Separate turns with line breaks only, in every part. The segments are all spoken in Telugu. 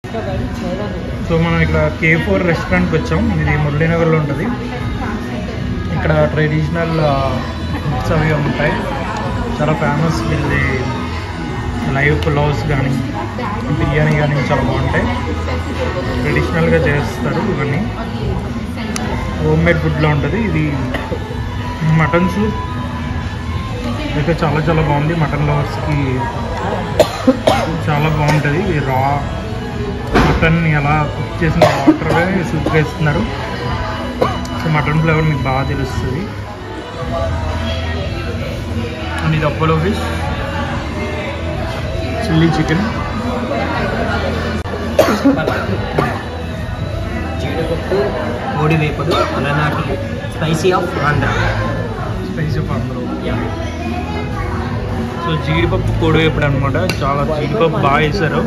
సో మనం ఇక్కడ K4 రెస్టారెంట్కి వచ్చాం. ఇది మురళీనగర్లో ఉంటుంది. ఇక్కడ ట్రెడిషనల్ ఫుడ్స్ అవి ఉంటాయి. చాలా ఫేమస్. వీళ్ళది లైవ్ పులావ్స్ కానీ బిర్యానీ కానీ చాలా బాగుంటాయి. ట్రెడిషనల్గా చేస్తారు. ఇవన్నీ హోమ్ మేడ్ ఫుడ్లో ఉంటుంది. ఇది మటన్ సూప్ అయితే చాలా చాలా బాగుంది. మటన్ లవర్స్కి చాలా బాగుంటుంది. ఇది రా మటన్ ఎలా కుక్ చేసిన వాటర్గా సూప్ వేస్తున్నారు. సో మటన్ ఫ్లేవర్ మీకు బాగా తెలుస్తుంది. అండ్ ఇది అపోలో ఫిష్, చిల్లీ చికెన్,
జీడిపప్పు కోడి వేపుడు అలనాటి స్పైసీ ఆఫ్ ఆంధ్ర.
సో జీడిపప్పు కోడి వేపుడు అనమాట. చాలా జీడిపప్పు బాగా వేశారు.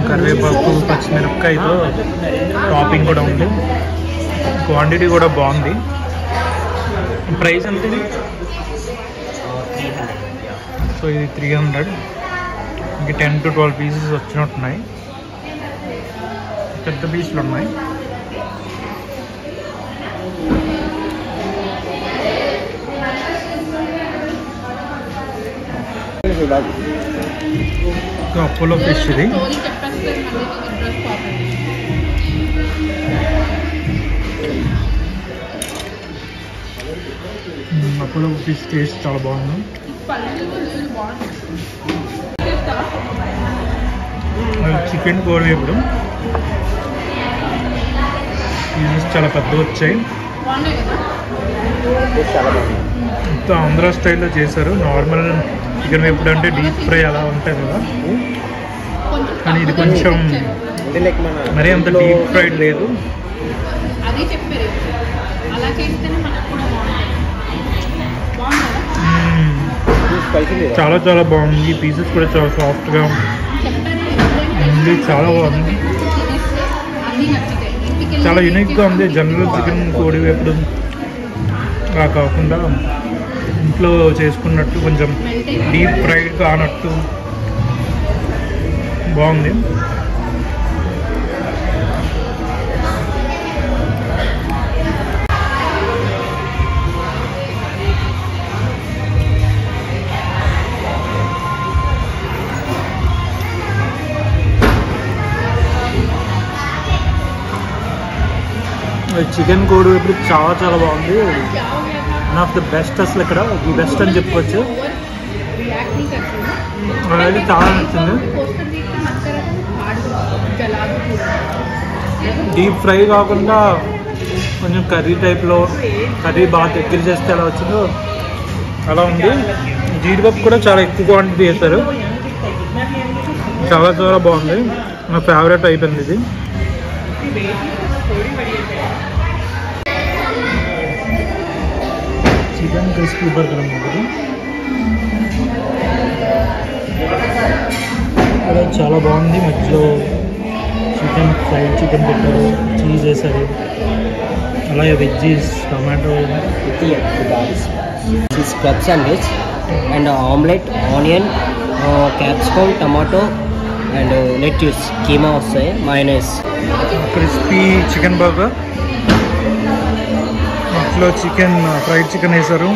కరివేపాకు పచ్చిమిరపకాయతో టాపింగ్ కూడా ఉంది. క్వాంటిటీ కూడా బాగుంది. ప్రైస్ ఎంత ఇది? సో ఇది 300. ఇంక 10 to 12 పీసెస్ వచ్చినట్టున్నాయి. పెద్ద పీసులు ఉన్నాయి. అపోలో ఫిష్ ఇది. అపోలో ఫిష్ టేస్ట్ చాలా బాగుంది. చికెన్ కోడి వేపుడు పీసెస్ చాలా పెద్దగా వచ్చాయి. మొత్తం ఆంధ్ర స్టైల్లో చేశారు. నార్మల్ చికెన్ వేపుడు అంటే డీప్ ఫ్రై అలా ఉంటుంది కదా, కానీ ఇది కొంచెం మరీ అంత డీప్ ఫ్రైడ్ లేదు. చాలా చాలా బాగుంది. పీసెస్ కూడా చాలా సాఫ్ట్గా ఉంది. చాలా బాగుంది. చాలా యూనిక్గా ఉంది. జనరల్ చికెన్ కోడి వేపుడు లా కాకుండా ఇంట్లో చేసుకున్నట్టు కొంచెం డీప్ ఫ్రైడ్ కానట్టు బాగుంది. చికెన్ కోడి వేపుడు చాలా చాలా బాగుంది. One of the best. అసలు ఇక్కడ ది బెస్ట్ అని చెప్పవచ్చు. అనేది చాలా నచ్చింది. డీప్ ఫ్రై కాకుండా కొంచెం కర్రీ టైప్లో, కర్రీ బాగా దగ్గర చేస్తే ఎలా వచ్చిందో అలా ఉంది. జీడిపప్పు కూడా చాలా ఎక్కువ క్వాంటిటీ వేస్తారు. చాలా చాలా బాగుంది. నా ఫేవరెట్ అయిపోయింది ఇది. చికెన్ క్రిస్పీ బర్గర్ అన్నమాట. అలా చాలా బాగుంది. మధ్యలో చికెన్ ఫ్రైడ్ చికెన్ పెట్టారు, చీజ్ వేసారు, అలాగే veggies, tomato,
club sandwich and omelette, onion, capsicum, tomato and lettuce, keema వస్తాయి, మయోనైస్.
క్రిస్పీ చికెన్ బర్గర్, ఇంట్లో చికెన్ ఫ్రైడ్ చికెన్ వేసారు,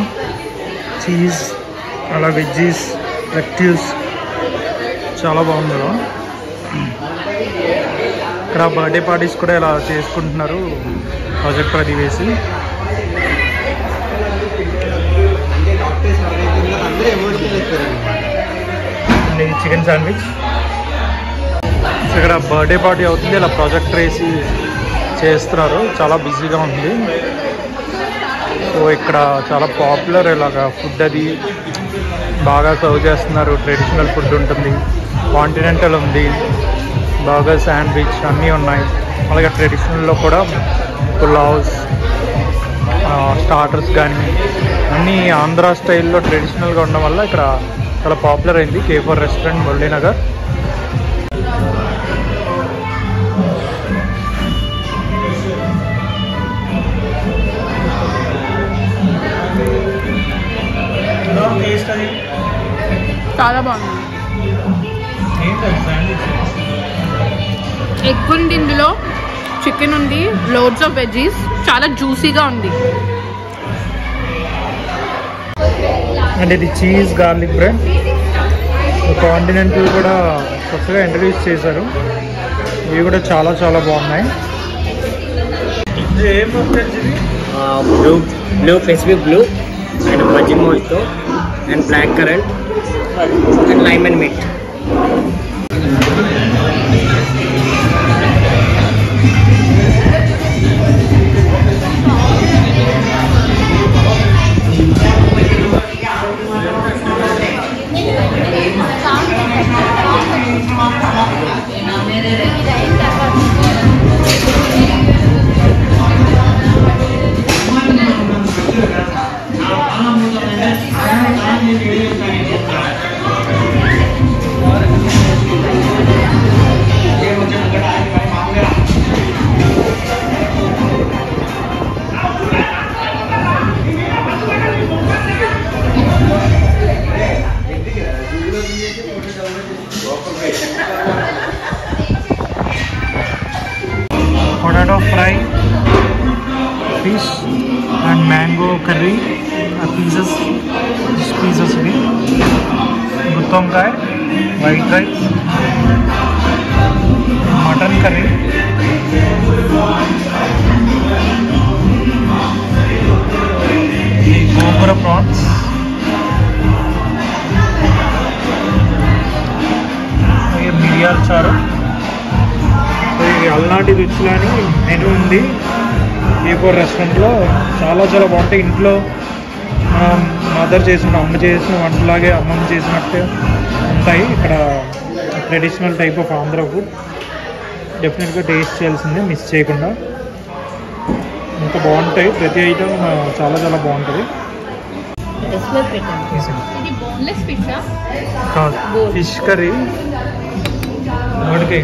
చీజ్, అలా వెజ్జీస్, లెట్యూస్, చాలా బాగుంది. ఇక్కడ బర్త్డే పార్టీస్ కూడా ఇలా చేసుకుంటున్నారు ప్రాజెక్టర్ అది వేసి. Chicken sandwich. ఇక్కడ బర్త్డే పార్టీ అవుతుంది. ఇలా ప్రాజెక్టర్ వేసి చేస్తున్నారు. చాలా బిజీగా ఉంది. సో ఇక్కడ చాలా పాపులర్ ఇలాగా ఫుడ్ అది బాగా సర్వ్ చేస్తున్నారు. ట్రెడిషనల్ ఫుడ్ ఉంటుంది, కాంటినెంటల్ ఉంది, బర్గర్, శాండ్విచ్ అన్నీ ఉన్నాయి. అలాగే ట్రెడిషనల్లో కూడా పులావ్స్, స్టార్టర్స్ కానీ అన్నీ ఆంధ్ర స్టైల్లో ట్రెడిషనల్గా ఉండడం వల్ల ఇక్కడ చాలా పాపులర్ అయింది K4 రెస్టారెంట్, మురళీనగర్.
చాలా బాగుంది.
ఏంటది శాండ్విచ్?
ఎగ్ ఉంది, ఇందులో చికెన్ ఉంది, లోడ్స్ ఆఫ్ వెజీస్, చాలా జ్యూసీగా ఉంది.
అండ్ ఇది చీజ్ గార్లిక్ బ్రెడ్. కాంటినెంటల్ కూడా కొత్తగా ఇంట్రడ్యూస్ చేశారు. ఇవి కూడా చాలా చాలా బాగున్నాయి. ఏం
బ్లూ పెసిఫిక్ బ్లూ అండ్ బజ్జీ mojito and black currant and lime and mint.
Potato fry, fish and mango curry pieces ఇవి, గుత్తొంకాయ, వైట్ రైస్, మటన్ కర్రీ, ఈ గోంగూర ప్రాన్స్, మిరియాల చారు. ఇది అలనాటి రుచులు అని మెనూ ఉంది K4 రెస్టారెంట్లో. చాలా చాలా బాగుంటాయి. ఇంట్లో మదర్ చేసిన, అమ్మ చేసిన వంటలాగే అమ్మమ్మ చేసినట్టు ఉంటాయి. ఇక్కడ traditional type of Andhra food డెఫినెట్గా టేస్ట్ చేయాల్సిందే, మిస్ చేయకుండా. ఇంత బాగుంటాయి, ప్రతి ఐటమ్ చాలా చాలా బాగుంటుంది. కాదు, ఫిష్ కర్రీ, వాడికి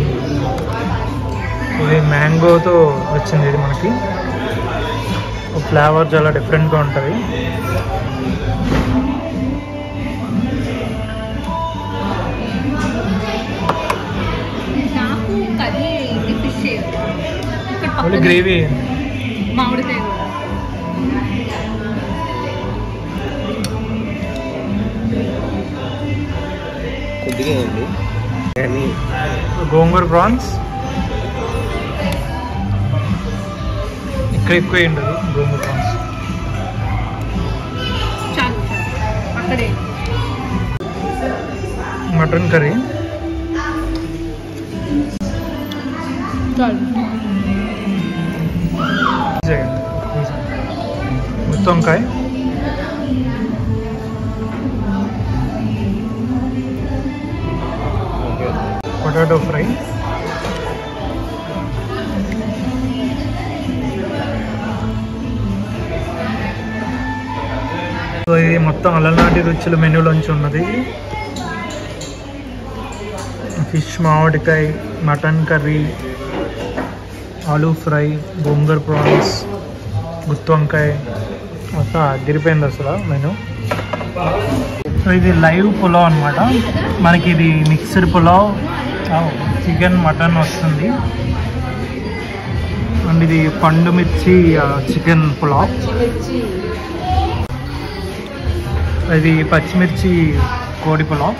ఇది మ్యాంగోతో వచ్చింది. ఇది మనకి ఫ్లేవర్ చాలా డిఫరెంట్గా ఉంటుంది. గ్రేవీ
మామిడికాయ
కొద్దిగా ఉంది.
గోంగూర ప్రాన్స్ ఇక్కడ ఎక్కువ ఉండదు. గోంగూర ప్రాన్స్,
అక్కడే
మటన్ కర్రీ, గుత్తొంకాయ, పొటాటో ఫ్రై, సో ఇది మొత్తం అలనాటి రుచుల మెనూలోంచి ఉన్నది. ఫిష్, మామిడికాయ, మటన్ కర్రీ, ఆలూ ఫ్రై, గోంగూర ప్రాన్స్, గుత్తొంకాయ, మొత్తం అదిరిపోయింది అసలు మెనూ. సో ఇది లైవ్ పులావ్ అనమాట. మనకి ఇది మిక్స్డ్ పులావ్, చికెన్, మటన్ వస్తుంది. అండ్ ఇది పండు మిర్చి చికెన్ పులావ్. ఇది పచ్చిమిర్చి కోడి పులావ్.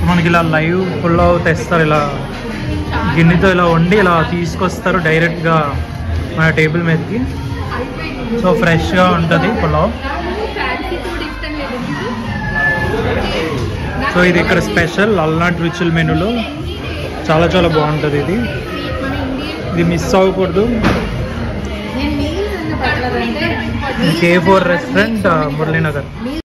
మనకి ఇలా లైవ్ పులావ్ తెస్తారు, ఇలా గిన్నెతో ఇలా వండి ఇలా తీసుకొస్తారు డైరెక్ట్గా మన టేబుల్ మీదకి. సో ఫ్రెష్గా ఉంటుంది పులావ్. సో ఇది ఇక్కడ స్పెషల్ అలనాటి రుచుల మెనూలో చాలా చాలా బాగుంటుంది. ఇది మిస్ అవ్వకూడదు. K4 restaurant, Muralinagar.